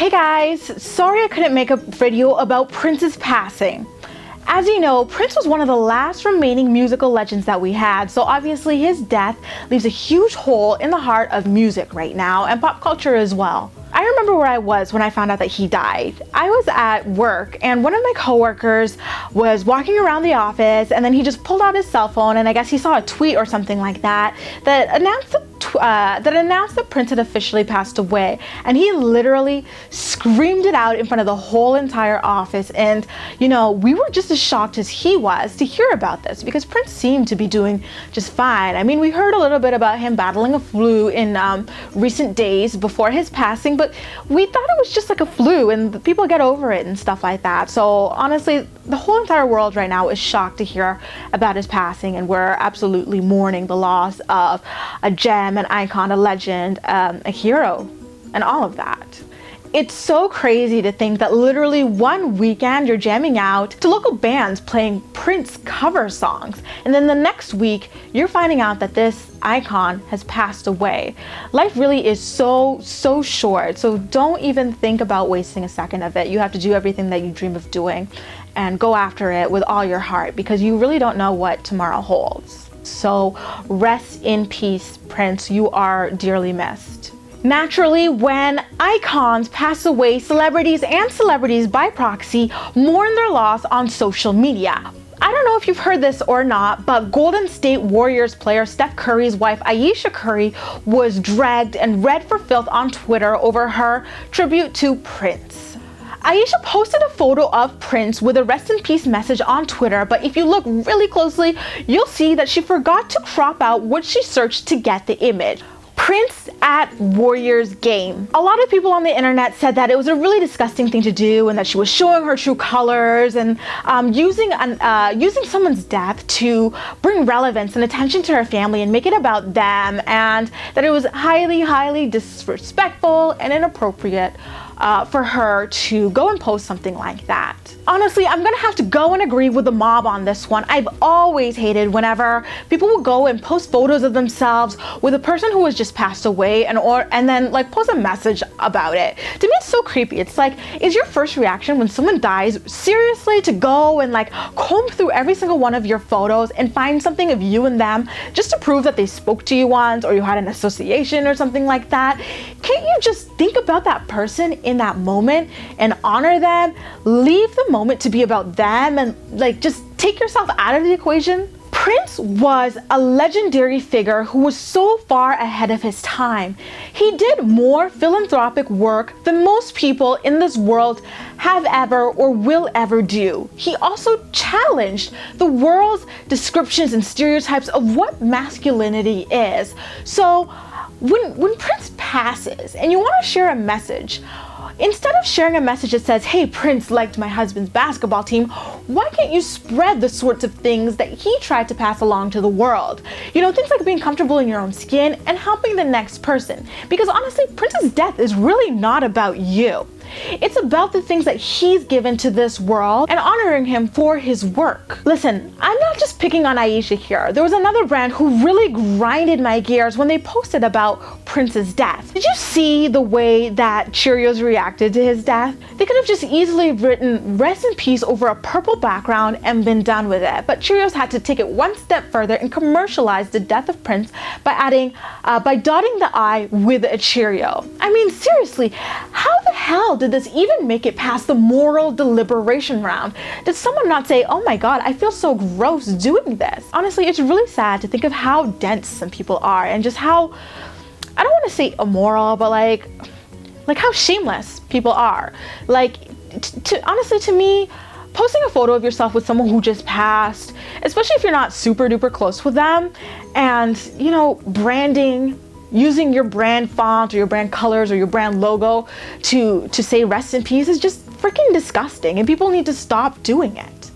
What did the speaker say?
Hey guys, sorry I couldn't make a video about Prince's passing. As you know, Prince was one of the last remaining musical legends that we had, so obviously his death leaves a huge hole in the heart of music right now and pop culture as well. I remember where I was when I found out that he died. I was at work and one of my coworkers was walking around the office, and then he just pulled out his cell phone, and I guess he saw a tweet or something like that announced that Prince had officially passed away, and he literally screamed it out in front of the whole entire office. And you know, we were just as shocked as he was to hear about this, because Prince seemed to be doing just fine. I mean, we heard a little bit about him battling a flu in recent days before his passing, but we thought it was just like a flu and people get over it and stuff like that. So honestly, the whole entire world right now is shocked to hear about his passing, and we're absolutely mourning the loss of a gem, an icon, a legend, a hero, and all of that. It's so crazy to think that literally one weekend you're jamming out to local bands playing Prince cover songs, and then the next week you're finding out that this icon has passed away. Life really is so short, so don't even think about wasting a second of it. You have to do everything that you dream of doing and go after it with all your heart, because you really don't know what tomorrow holds. So rest in peace, Prince. You are dearly missed. Naturally, when icons pass away, celebrities by proxy mourn their loss on social media. I don't know if you've heard this or not, but Golden State Warriors player Steph Curry's wife, Ayesha Curry, was dragged and read for filth on Twitter over her tribute to Prince. Ayesha posted a photo of Prince with a rest in peace message on Twitter, but if you look really closely, you'll see that she forgot to crop out what she searched to get the image. Prince at Warriors game. A lot of people on the internet said that it was a really disgusting thing to do, and that she was showing her true colors and using someone's death to bring relevance and attention to her family and make it about them, and that it was highly disrespectful and inappropriate for her to go and post something like that. Honestly, I'm gonna have to go and agree with the mob on this one. I've always hated whenever people will go and post photos of themselves with a person who has just passed away and then like post a message about it. To me, it's so creepy. It's like, is your first reaction when someone dies seriously to go and like comb through every single one of your photos and find something of you and them just to prove that they spoke to you once or you had an association or something like that? Can't you just think about that person in that moment and honor them? Leave the moment to be about them and like just take yourself out of the equation. Prince was a legendary figure who was so far ahead of his time. He did more philanthropic work than most people in this world have ever or will ever do. He also challenged the world's descriptions and stereotypes of what masculinity is. So when Prince passes and you want to share a message, instead of sharing a message that says, "Hey, Prince liked my husband's basketball team," why can't you spread the sorts of things that he tried to pass along to the world? You know, things like being comfortable in your own skin and helping the next person. Because honestly, Prince's death is really not about you. It's about the things that he's given to this world and honoring him for his work. Listen, I'm not just picking on Ayesha here. There was another brand who really grinded my gears when they posted about Prince's death. Did you see the way that Cheerios reacted to his death? They could have just easily written "rest in peace" over a purple background and been done with it. But Cheerios had to take it one step further and commercialize the death of Prince by dotting the I with a Cheerio. I mean, seriously, how the hell did this even make it past the moral deliberation round? Did someone not say, "Oh my god, I feel so gross doing this"? Honestly, it's really sad to think of how dense some people are, and just how, I don't want to say immoral, but like how shameless people are. Like, honestly, to me, posting a photo of yourself with someone who just passed, especially if you're not super duper close with them, and you know, branding, using your brand font or your brand colors or your brand logo to say "rest in peace" is just freaking disgusting, and people need to stop doing it.